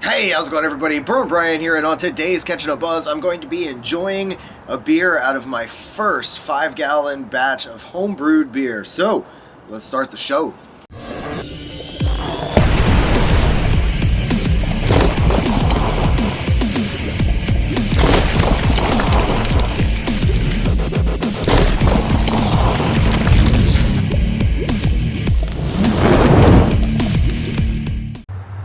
Hey, how's it going, everybody? Brian here, and on today's Catching Up Buzz, I'm going to be enjoying a beer out of my first 5-gallon batch of home-brewed beer. So, let's start the show.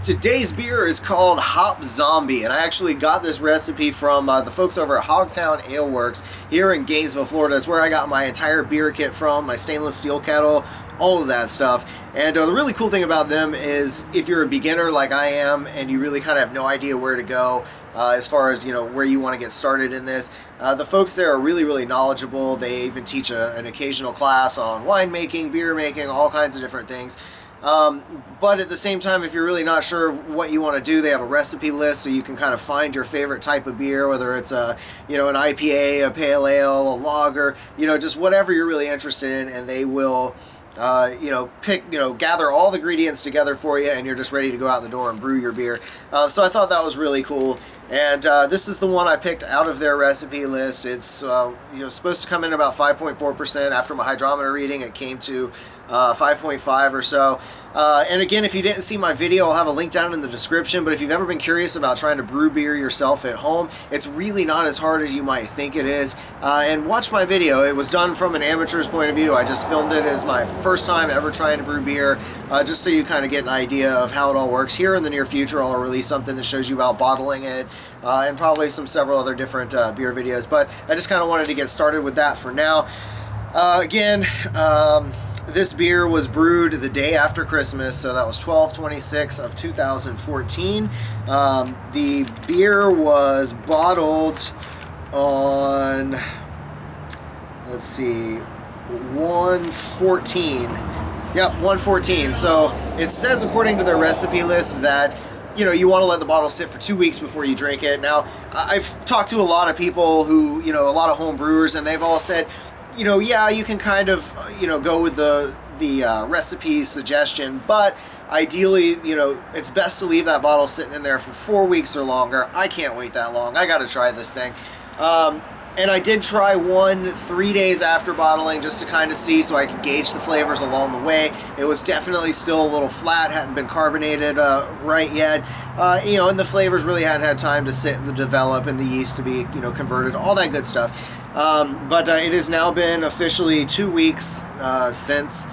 Today's beer is called Hop Zombie, and I actually got this recipe from the folks over at Hogtown Ale Works here in Gainesville, Florida. It's where I got my entire beer kit from, my stainless steel kettle, all of that stuff. And the really cool thing about them is if you're a beginner like I am and you really kind of have no idea where to go as far as where you want to get started in this, the folks there are really knowledgeable. They even teach an occasional class on winemaking, beer making, all kinds of different things. But at the same time, if you're really not sure what you want to do, they have a recipe list so you can kind of find your favorite type of beer, whether it's an IPA, a pale ale, a lager, just whatever you're really interested in, and they will gather all the ingredients together for you, and you're just ready to go out the door and brew your beer. So I thought that was really cool. And this is the one I picked out of their recipe list. It's supposed to come in about 5.4%. After my hydrometer reading, it came to 5.5 or so. And again, if you didn't see my video, I'll have a link down in the description. But if you've ever been curious about trying to brew beer yourself at home, it's really not as hard as you might think it is. And watch my video. It was done from an amateur's point of view. I just filmed it as my first time ever trying to brew beer, just so you kind of get an idea of how it all works. Here in the near future, I'll release something that shows you about bottling it, and probably several other different beer videos. But I just kind of wanted to get started with that for now. This beer was brewed the day after Christmas, so that was 12/26 of 2014. The beer was bottled on, let's see, 1/14. Yep, 1/14. So it says, according to their recipe list, that you want to let the bottle sit for 2 weeks before you drink it. Now, I've talked to a lot of people who, a lot of home brewers, and they've all said, yeah, you can kind of, go with the recipe suggestion, but ideally, it's best to leave that bottle sitting in there for 4 weeks or longer. I can't wait that long. I got to try this thing. And I did try one 3 days after bottling just to kind of see, so I could gauge the flavors along the way. It was definitely still a little flat, hadn't been carbonated right yet. And the flavors really hadn't had time to sit and develop, and the yeast to be, converted, all that good stuff. But it has now been officially 2 weeks since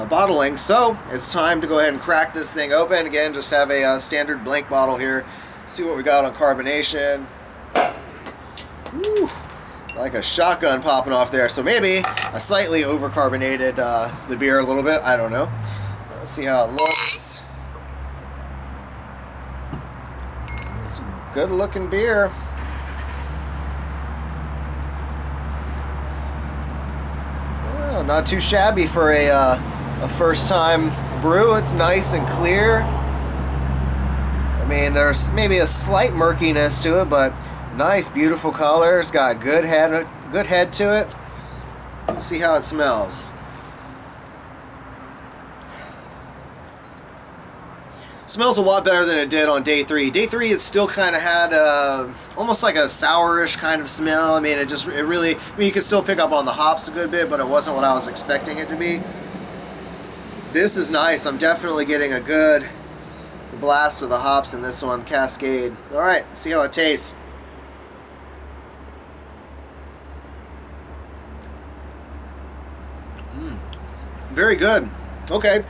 bottling, so it's time to go ahead and crack this thing open. Again, just have a standard blank bottle here. See what we got on carbonation. Woo, like a shotgun popping off there. So maybe I slightly over-carbonated the beer a little bit. I don't know. Let's see how it looks. It's a good-looking beer. Well, not too shabby for a first-time brew. It's nice and clear. I mean, there's maybe a slight murkiness to it, but nice, beautiful colors. Got good head to it. Let's see how it smells. Smells a lot better than it did on day 3. Day 3, it still kind of had almost like a sourish kind of smell. I mean, you could still pick up on the hops a good bit, but it wasn't what I was expecting it to be. This is nice. I'm definitely getting a good blast of the hops in this one, Cascade. All right, see how it tastes. Very good. Okay,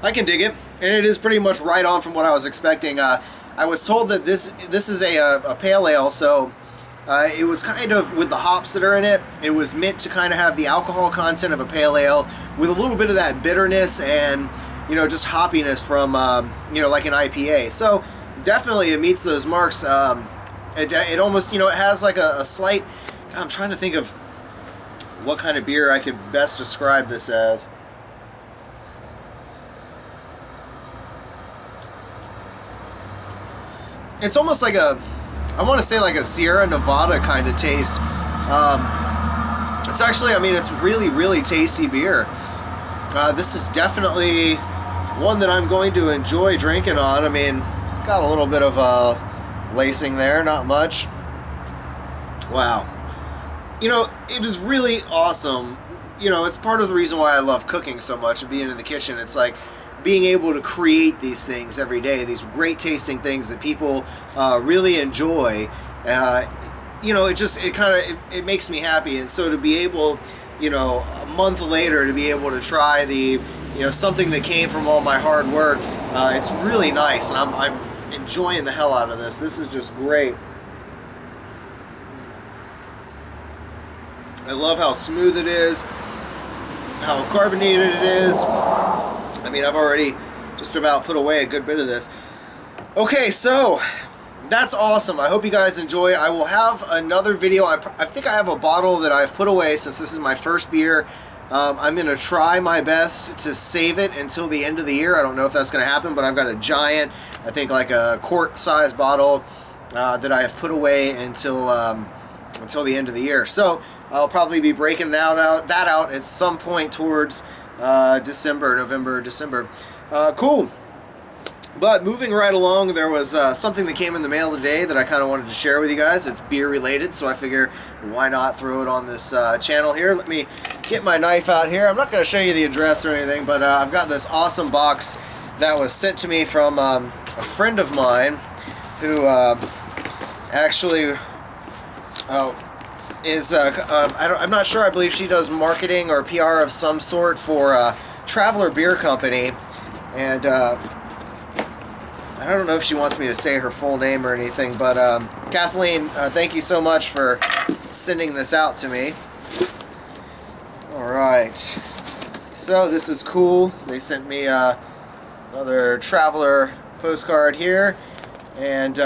I can dig it, and it is pretty much right on from what I was expecting. I was told that this is a pale ale, so it was kind of, with the hops that are in it, it was meant to kind of have the alcohol content of a pale ale with a little bit of that bitterness and just hoppiness from like an IPA. So definitely it meets those marks. It almost it has like a slight. I'm trying to think of what kind of beer I could best describe this as. It's almost like I want to say like a Sierra Nevada kind of taste. It's actually, it's really tasty beer. This is definitely one that I'm going to enjoy drinking on. It's got a little bit of lacing there, not much. Wow. You know, it is really awesome. You know, it's part of the reason why I love cooking so much and being in the kitchen. It's like being able to create these things every day, these great tasting things that people really enjoy. You know, it makes me happy. And so to be able, you know, a month later to be able to try the, you know, something that came from all my hard work, it's really nice, and I'm enjoying the hell out of this. This is just great. I love how smooth it is, how carbonated it is. I mean, I've already just about put away a good bit of this. Okay, so that's awesome. I hope you guys enjoy. I will have another video. I think I have a bottle that I've put away since this is my first beer. I'm going to try my best to save it until the end of the year. I don't know if that's going to happen, but I've got a giant, I think like a quart-sized bottle that I have put away until the end of the year. So I'll probably be breaking that out at some point towards November, December. Cool. But moving right along, there was something that came in the mail today that I kind of wanted to share with you guys. It's beer related, so I figure why not throw it on this channel here. Let me get my knife out here. I'm not going to show you the address or anything, but I've got this awesome box that was sent to me from a friend of mine who actually is, I'm not sure, I believe she does marketing or PR of some sort for Traveler Beer Company, and I don't know if she wants me to say her full name or anything, but Kathleen, thank you so much for sending this out to me. Alright, so this is cool. They sent me another Traveler postcard here, and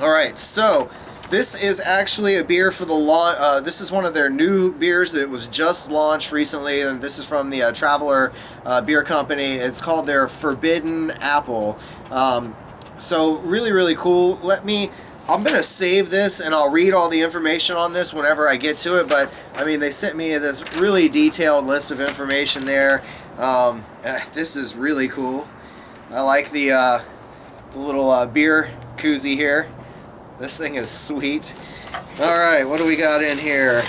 alright, so this is actually a beer for the launch. This is one of their new beers that was just launched recently, and this is from the Traveler Beer Company. It's called their Forbidden Apple. So really, really cool. I'm going to save this, and I'll read all the information on this whenever I get to it, but I mean, they sent me this really detailed list of information there. This is really cool. I like the little beer koozie here. This thing is sweet. Alright, what do we got in here?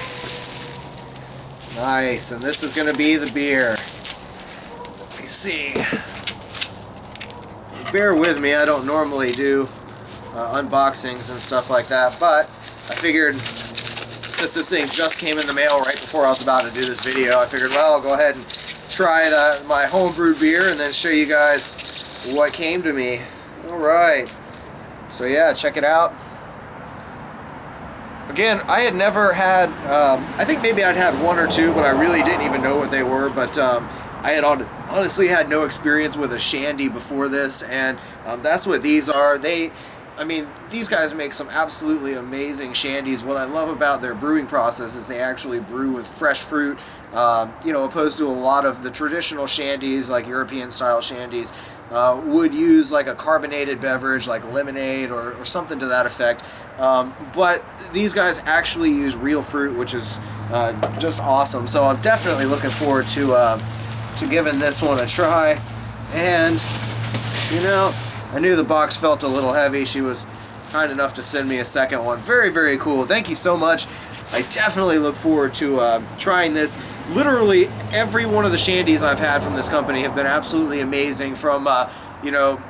Nice, and this is going to be the beer. Let me see. Bear with me, I don't normally do unboxings and stuff like that, but I figured since this thing just came in the mail right before I was about to do this video, I figured, well, I'll go ahead and try my homebrewed beer and then show you guys what came to me. Alright, so yeah, check it out. Again, I had never had, I think maybe I'd had one or two, but I really didn't even know what they were, but I had honestly had no experience with a shandy before this, and that's what these are. I mean, these guys make some absolutely amazing shandies. What I love about their brewing process is they actually brew with fresh fruit, you know, opposed to a lot of the traditional shandies, like European-style shandies, would use like a carbonated beverage like lemonade or something to that effect. But these guys actually use real fruit, which is just awesome. So I'm definitely looking forward to giving this one a try. And, you know, I knew the box felt a little heavy. She was kind enough to send me a second one. Very, very cool. Thank you so much. I definitely look forward to trying this. Literally every one of the shandies I've had from this company have been absolutely amazing, from you know,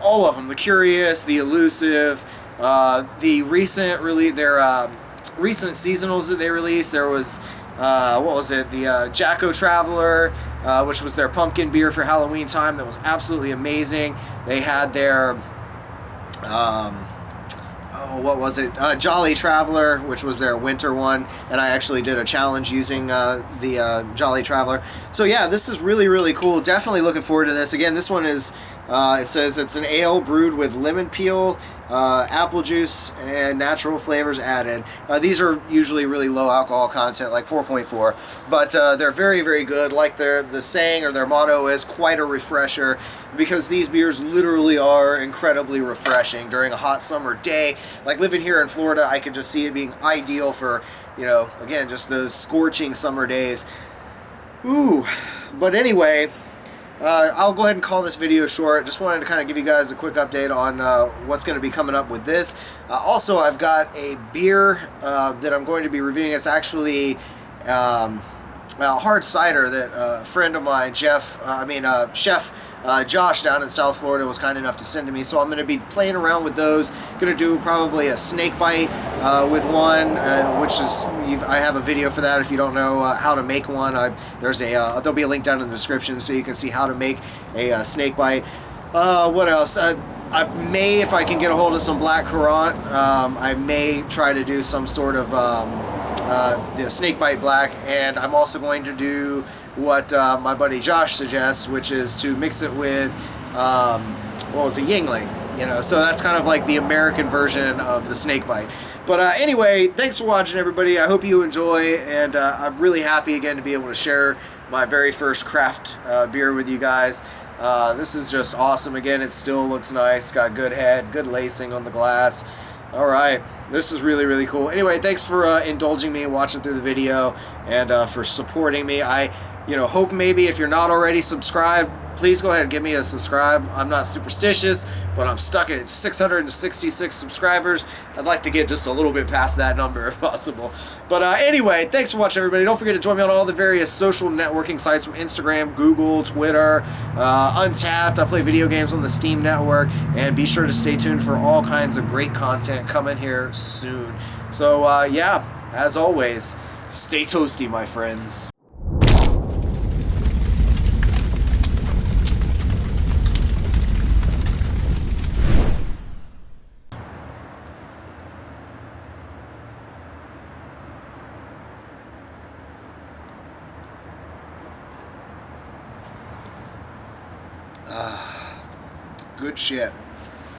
all of them. The Curious, the Elusive, the recent recent seasonals that they released. There was what was it, the Jacko Traveler, which was their pumpkin beer for Halloween time, that was absolutely amazing. They had their what was it? Jolly Traveler, which was their winter one, and I actually did a challenge using the Jolly Traveler. So yeah, this is really, really cool. Definitely looking forward to this. Again, this one is, it says it's an ale brewed with lemon peel, apple juice, and natural flavors added. These are usually really low alcohol content, like 4.4, but they're very, very good. Like the saying or their motto is quite a refresher, because these beers literally are incredibly refreshing during a hot summer day. Like living here in Florida, I could just see it being ideal for, you know, again, just those scorching summer days. Ooh, but anyway, I'll go ahead and call this video short. Just wanted to kind of give you guys a quick update on what's going to be coming up with this. Also, I've got a beer that I'm going to be reviewing. It's actually hard cider that a friend of mine, Chef Josh down in South Florida was kind enough to send to me. So I'm going to be playing around with those. Going to do probably a snake bite with one, which is, I have a video for that if you don't know how to make one. There'll be a link down in the description so you can see how to make a snake bite. What else? I may, if I can get a hold of some black currant, I may try to do some sort of the snake bite black, and I'm also going to do what my buddy Josh suggests, which is to mix it with what was a Yingling, you know. So that's kind of like the American version of the snake bite. But anyway, thanks for watching, everybody. I hope you enjoy, and I'm really happy again to be able to share my very first craft beer with you guys. This is just awesome. Again, it still looks nice. Got good head, good lacing on the glass. All right, this is really, really cool. Anyway, thanks for indulging me and watching through the video, and for supporting me. I hope maybe if you're not already subscribed, please go ahead and give me a subscribe. I'm not superstitious, but I'm stuck at 666 subscribers. I'd like to get just a little bit past that number if possible. But anyway, thanks for watching, everybody. Don't forget to join me on all the various social networking sites from Instagram, Google, Twitter, Untapped. I play video games on the Steam network, and be sure to stay tuned for all kinds of great content coming here soon. So yeah, as always, stay toasty, my friends. Good shit.